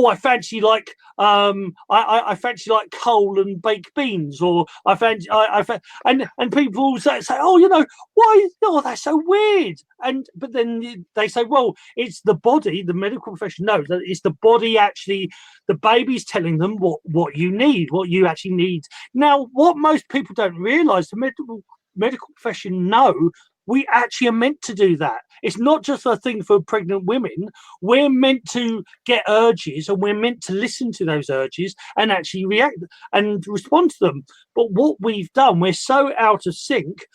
I fancy like I fancy like coal and baked beans, or and people say, oh, you know, why? Oh, that's so weird. But then they say, well, it's the body. The medical profession knows that it's the body actually. The baby's telling them what you need, what you actually need. Now, what most people don't realise, the medical profession know. We actually are meant to do that. It's not just a thing for pregnant women. We're meant to get urges, and we're meant to listen to those urges and actually react and respond to them. But what we've done, we're so out of sync.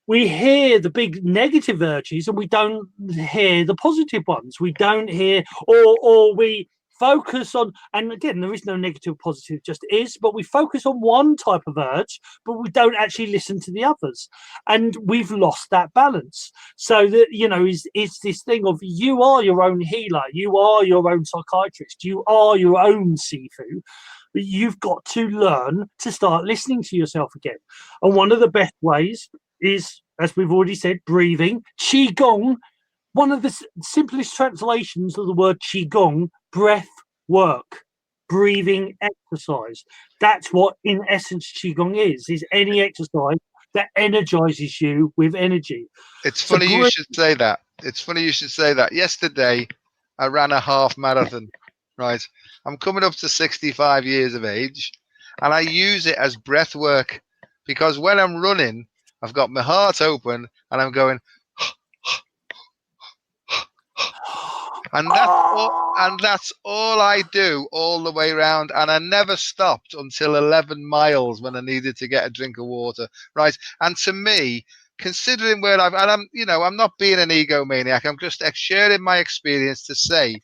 We hear the big negative urges and we don't hear the positive ones. We don't hear, or we focus on, and again, there is no negative or positive, just is, but we focus on one type of urge, but we don't actually listen to the others. And we've lost that balance. So that, you know, is this thing of you are your own healer, you are your own psychiatrist, you are your own Sifu. But you've got to learn to start listening to yourself again. And one of the best ways is, as we've already said, breathing. Qigong, one of the simplest translations of the word Qigong, breath work, breathing exercise. That's what, in essence, Qigong is any exercise that energizes you with energy. It's funny you should say that. It's funny you should say that. Yesterday, I ran a half marathon, right? I'm coming up to 65 years of age, and I use it as breath work, because when I'm running, I've got my heart open and I'm going, and that's all I do all the way around. And I never stopped until 11 miles when I needed to get a drink of water, right? And to me, considering where I'm not being an egomaniac. I'm just sharing my experience to say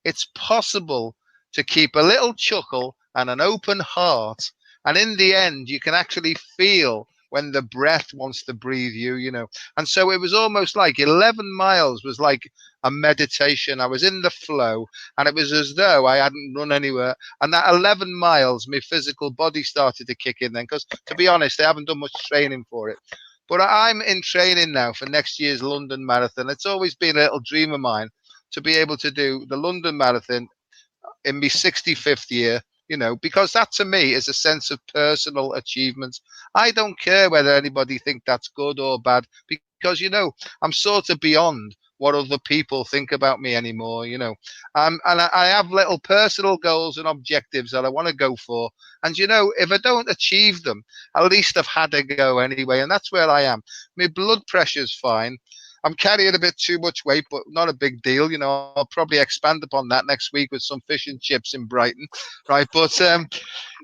it's possible to keep a little chuckle and an open heart. And in the end, you can actually feel when the breath wants to breathe you, you know. And so it was almost like 11 miles was like a meditation. I was in the flow, and it was as though I hadn't run anywhere. And that 11 miles, my physical body started to kick in then, because to be honest, I haven't done much training for it. But I'm in training now for next year's London Marathon. It's always been a little dream of mine to be able to do the London Marathon in my 65th year, you know, because that to me is a sense of personal achievement. I don't care whether anybody think that's good or bad, because, you know, I'm sort of beyond what other people think about me anymore, you know. And I have little personal goals and objectives that I want to go for. And, you know, if I don't achieve them, at least I've had a go anyway. And that's where I am. My blood pressure's fine. I'm carrying a bit too much weight, but not a big deal. You know, I'll probably expand upon that next week with some fish and chips in Brighton, right? But,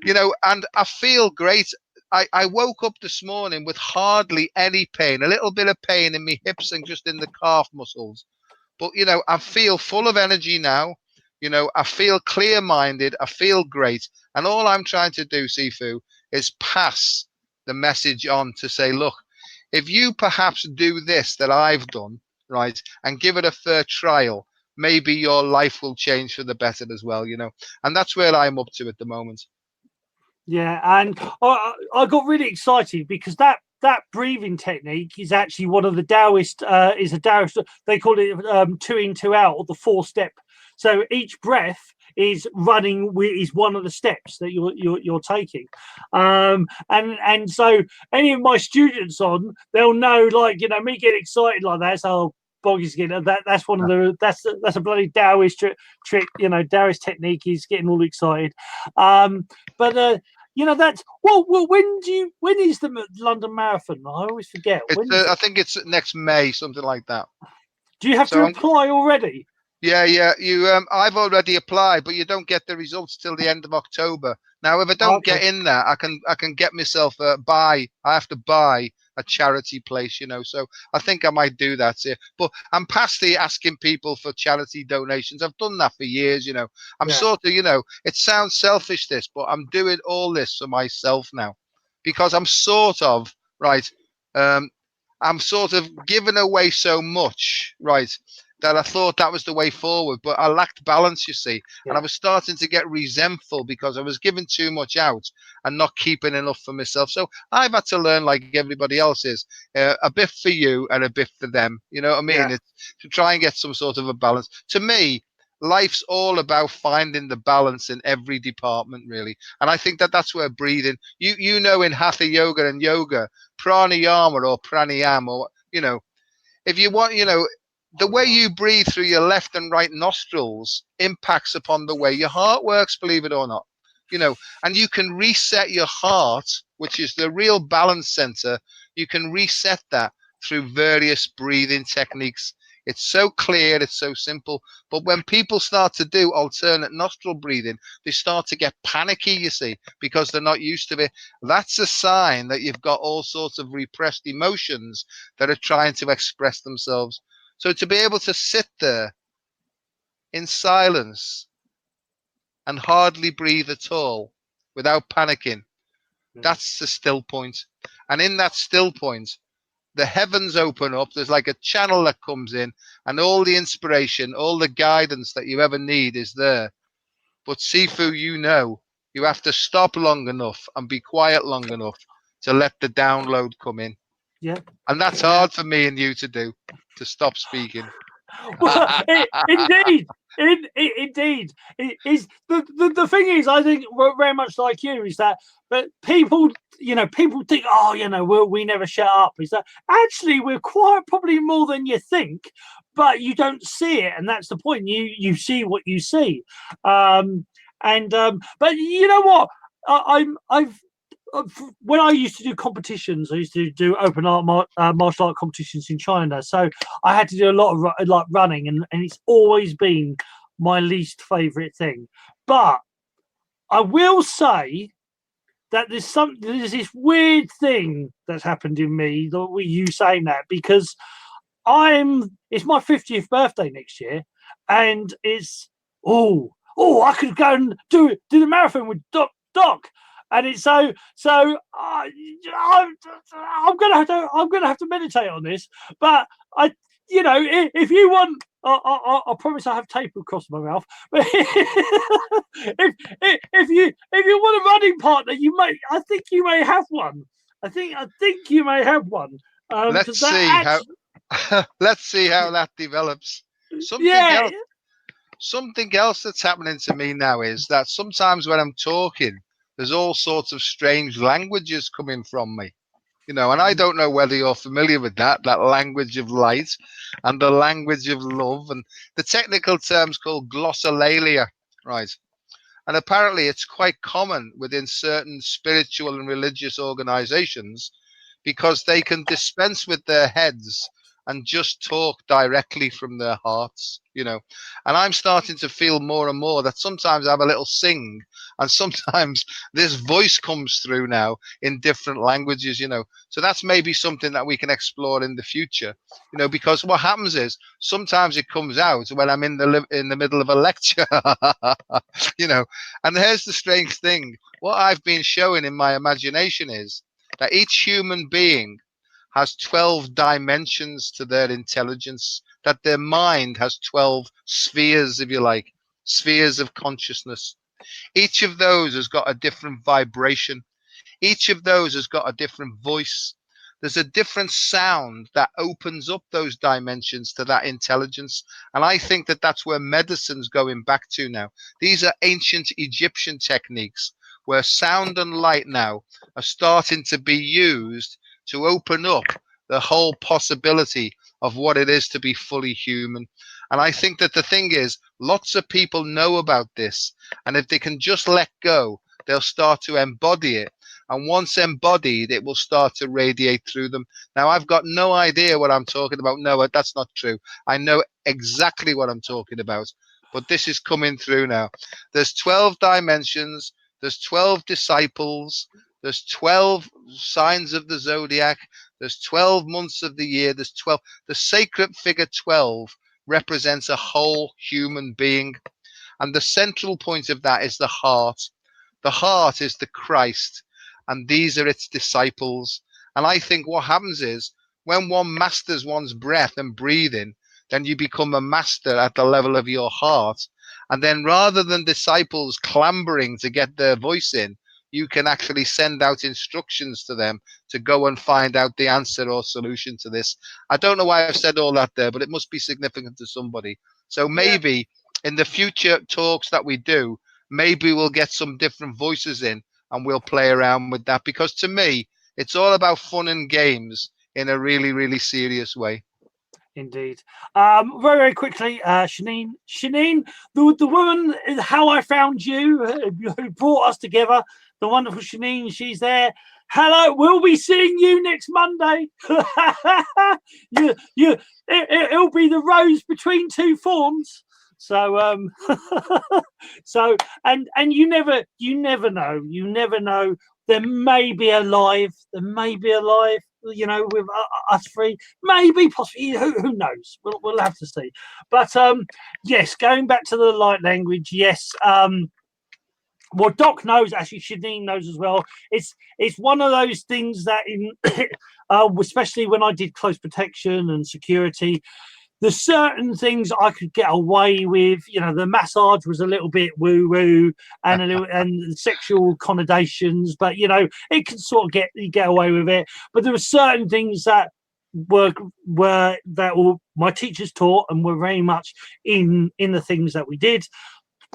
you know, and I feel great. I woke up this morning with hardly any pain, a little bit of pain in my hips and just in the calf muscles. But, you know, I feel full of energy now. You know, I feel clear-minded. I feel great. And all I'm trying to do, Sifu, is pass the message on to say, look, if you perhaps do this that I've done, right, and give it a fair trial, maybe your life will change for the better as well, you know. And that's where I'm up to at the moment. Yeah, and I got really excited because that breathing technique is actually one of the Taoist, is a Taoist, they call it 2 in, 2 out, or the 4-step. So each breath is one of the steps that you're taking, and so any of my students they'll know, like, you know, me get excited like that. So Boggie's getting that's one of the that's a bloody Taoist trick, you know. Taoist technique is getting all excited, but you know, that's well. When is the London Marathon? I always forget. I think it's next May, something like that. Do you have to apply already? Yeah. I've already applied, but you don't get the results till the end of October. Now, if I don't Okay. get in there, I can get myself buy. I have to buy a charity place, So I think I might do that here. But I'm past the asking people for charity donations. I've done that for years, I'm Yeah. sort of, it sounds selfish this, but I'm doing all this for myself now, because I'm sort of right. Um, I'm sort of giving away so much, right, that I thought that was the way forward, but I lacked balance, you see, and I Yeah. was starting to get resentful because I was giving too much out and not keeping enough for myself. So I've had to learn, like everybody else is, a bit for you and a bit for them. You know what I Yeah. mean? It's to try and get some sort of a balance. To me, life's all about finding the balance in every department, really. And I think that that's where breathing, in hatha yoga and yoga, pranayama or pranayam, or, if you want, the way you breathe through your left and right nostrils impacts upon the way your heart works, believe it or not. And you can reset your heart, which is the real balance center. You can reset that through various breathing techniques. It's so clear, it's so simple. But when people start to do alternate nostril breathing, they start to get panicky, you see, because they're not used to it. That's a sign that you've got all sorts of repressed emotions that are trying to express themselves. So to be able to sit there in silence and hardly breathe at all without panicking, Mm. that's the still point. And in that still point, the heavens open up. There's like a channel that comes in, and all the inspiration, all the guidance that you ever need is there. But Sifu, you have to stop long enough and be quiet long enough to let the download come in. Yeah. And that's Yeah. hard for me and you to do, to stop speaking. Well, indeed, indeed, it is the thing is, I think we're very much like you is that, but people, people think, oh, we never shut up. Is that actually we're quite probably more than you think, but you don't see it, and that's the point. You see what you see, but you know what? I've when I used to do competitions, I used to do open art martial art competitions in China. So I had to do a lot of like running, and it's always been my least favorite thing. But I will say that there's this weird thing that's happened in me that with you saying that, because it's my 50th birthday next year, and it's I could go and do the marathon with Doc. And it's I'm gonna have to meditate on this. But if you want, I promise I have tape across my mouth. But if you want a running partner, I think you may have one. I think you may have one. Let's Because that see how actually, let's see how that develops. Something yeah, else something else that's happening to me now is that sometimes when I'm talking, there's all sorts of strange languages coming from me. And I don't know whether you're familiar with that language of light and the language of love, and the technical term's called glossolalia, right? And apparently it's quite common within certain spiritual and religious organizations, because they can dispense with their heads and just talk directly from their hearts. And I'm starting to feel more and more that sometimes I have a little sing, and sometimes this voice comes through now in different languages. So that's maybe something that we can explore in the future, because what happens is sometimes it comes out when I'm in the middle of a lecture. you know and here's the strange thing. What I've been showing in my imagination is that each human being has 12 dimensions to their intelligence, that their mind has 12 spheres, if you like, spheres of consciousness. Each of those has got a different vibration. Each of those has got a different voice. There's a different sound that opens up those dimensions to that intelligence. And I think that that's where medicine's going back to now. These are ancient Egyptian techniques where sound and light now are starting to be used to open up the whole possibility of what it is to be fully human. And I think that the thing is, lots of people know about this. And if they can just let go, they'll start to embody it. And once embodied, it will start to radiate through them. Now, I've got no idea what I'm talking about. No, that's not true. I know exactly what I'm talking about. But this is coming through now. There's 12 dimensions. There's 12 disciples. There's 12 signs of the zodiac. There's 12 months of the year. There's 12. The sacred figure 12 represents a whole human being. And the central point of that is the heart. The heart is the Christ, and these are its disciples. And I think what happens is when one masters one's breath and breathing, then you become a master at the level of your heart. And then rather than disciples clambering to get their voice in, you can actually send out instructions to them to go and find out the answer or solution to this. I don't know why I've said all that there, but it must be significant to somebody. So maybe in the future talks that we do, maybe we'll get some different voices in and we'll play around with that. Because to me, it's all about fun and games in a really, really serious way. Indeed. Very, very quickly, Shanine, the woman, how I found you, who brought us together, the wonderful Shanine, she's there. Hello, we'll be seeing you next Monday. It'll be the rose between two thorns. So, and you never know. There may be a live, you know, with us three, maybe, possibly, who knows? We'll have to see. But yes, going back to the light language, yes. Well, Doc knows, actually, Shanine knows as well. It's one of those things that, especially when I did close protection and security, there's certain things I could get away with. You know, the massage was a little bit woo-woo and sexual connotations, but you know, it can sort of get away with it. But there were certain things that were all my teachers taught and were very much in the things that we did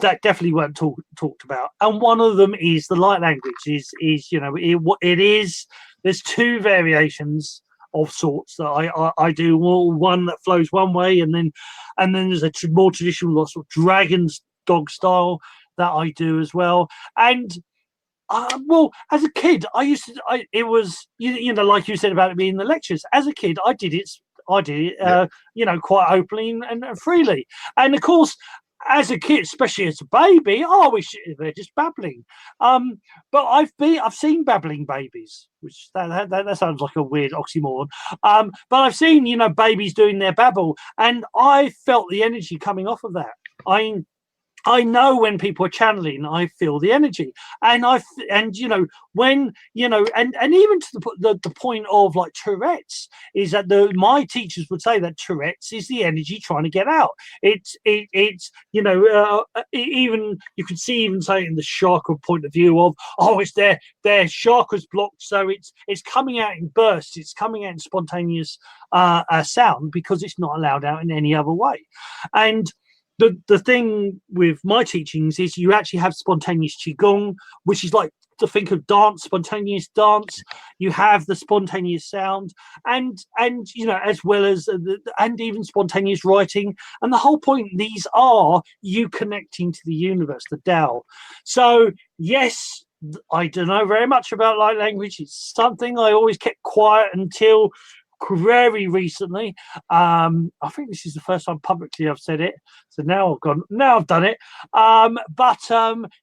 that definitely weren't talked about. And one of them is the light language. Is you know, it is. There's two variations of sorts that I do. One that flows one way, and then there's a more traditional sort of dragon's dog style that I do as well. And well, as a kid, it was you know, like you said about it being in the lectures. As a kid, I did it you know, quite openly and freely. And of course, as a kid, especially as a baby, they're just babbling. But I've seen babbling babies, which that sounds like a weird oxymoron. But I've seen, you know, babies doing their babble, and I felt the energy coming off of that. I know when people are channeling, I feel the energy, and you know, when you know, and even to the point of like Tourette's, is that my teachers would say that Tourette's is the energy trying to get out. It's you know, even you could see, even say in the chakra point of view of, it's their chakras blocked, so it's coming out in bursts, it's coming out in spontaneous sound because it's not allowed out in any other way. And the thing with my teachings is you actually have spontaneous qigong, which is like to think of dance, spontaneous dance. You have the spontaneous sound, and you know, as well as and even spontaneous writing. And the whole point, these are you connecting to the universe, the Tao. So yes, I don't know very much about light language. It's something I always kept quiet until very recently. I think this is the first time publicly I've said it, so now I've done it.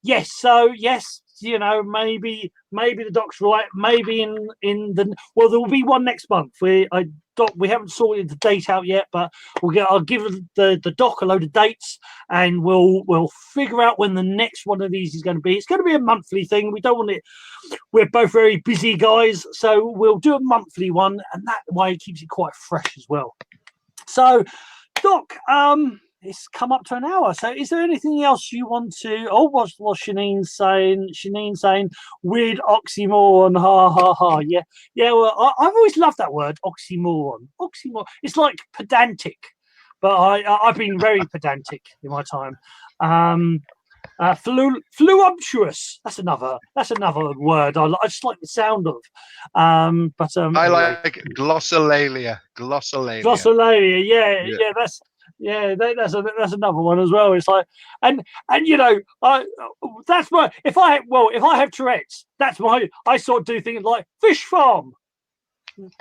Yes, so yes, you know, maybe the doc's right. Maybe in the, well, there will be one next month. We haven't sorted the date out yet, but I'll give the doc a load of dates, and we'll figure out when the next one of these is going to be. It's going to be a monthly thing. We don't want it. We're both very busy guys, so we'll do a monthly one, and that way it keeps it quite fresh as well. So, Doc, it's come up to an hour. So, is there anything else you want to? Oh, what's Shanine saying? Shanine saying weird oxymoron. Ha ha ha. Yeah. Well, I've always loved that word, oxymoron. Oxymoron. It's like pedantic, but I've been very pedantic in my time. Flumptuous. That's another word. I just like the sound of. I like glossolalia. Glossolalia. Yeah. Yeah, that's another one as well. It's like, and you know, that's my if I have Tourette's, that's my I sort of do things like fish farm,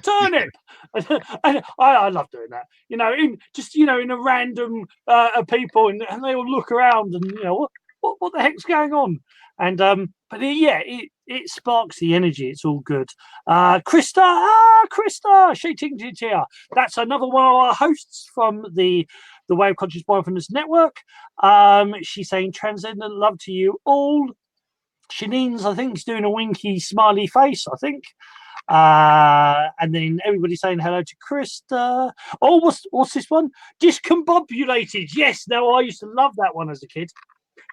turnip, and I love doing that. You know, in a random people, and they all look around, and you know what the heck's going on, and but it sparks the energy. It's all good. Krista, she thinks here. That's another one of our hosts from the Way of Conscious Mindfulness Network. She's saying transcendent love to you all. Shanine's, I think, is doing a winky smiley face, I think. And then everybody saying hello to Krista. Oh, what's this one? Discombobulated. Yes, now I used to love that one as a kid.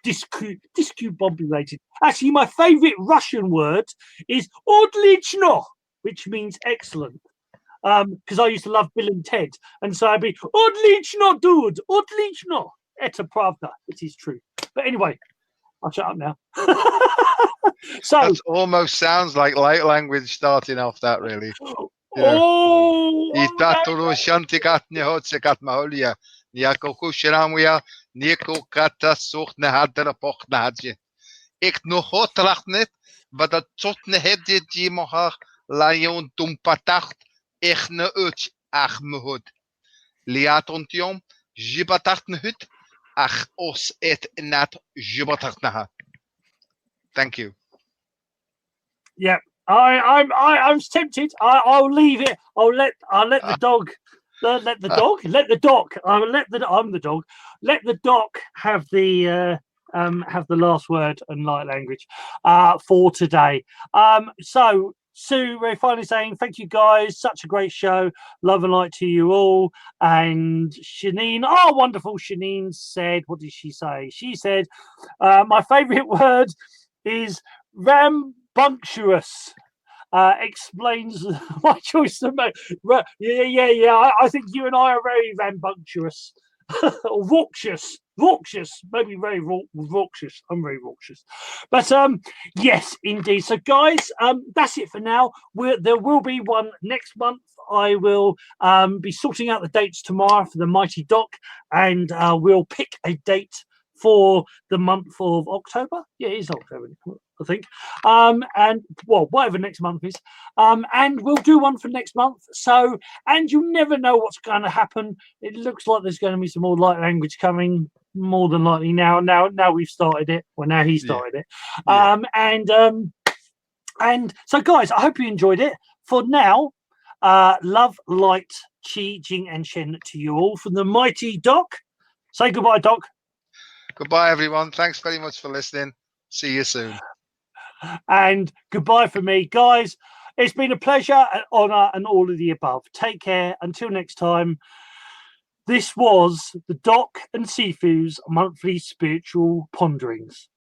Discombobulated. Actually, my favorite Russian word is odlichno, which means excellent. Because I used to love Bill and Ted, and so I'd be odlichno, dude, odlichno. It's pravda. It is true. But anyway, I'll shut up now. So that almost sounds like light language starting off. That really. Yeah. Ik nog hot lacht net, wat dat tot ne het dit je mag lion tumpatacht echt ne uit ach me hut. Liatontium jibatacht ne hut ach os et nat jibatacht na. Thank you. Yeah, I'm tempted. I'll leave it. I'll let the dog. Let the dog. I'm the dog. Let the dog have the last word and light language for today. So Sue, we're finally saying thank you guys. Such a great show. Love and light to you all. And Shanine, oh wonderful. Shanine said, what did she say? She said, my favorite word is rambunctious. Explains my choice to make. Yeah. I think you and I are very rambunctious. Or raucous, maybe very raucous. I'm very raucous, but yes, indeed. So, guys, that's it for now. There will be one next month. I will be sorting out the dates tomorrow for the Mighty Doc, and we'll pick a date for the month of October. Yeah, it is October, I think. And well, whatever next month is. And we'll do one for next month. So, and you never know what's going to happen. It looks like there's going to be some more light language coming, more than likely now we've started it. Well, now he started it. And so, guys, I hope you enjoyed it. For now, love, light, chi, jing, and shen to you all from the Mighty Doc. Say goodbye, Doc. Goodbye, everyone. Thanks very much for listening. See you soon. And goodbye for me, guys. It's been a pleasure, an honor, and all of the above. Take care. Until next time. This was the Doc and Sifu's monthly spiritual ponderings.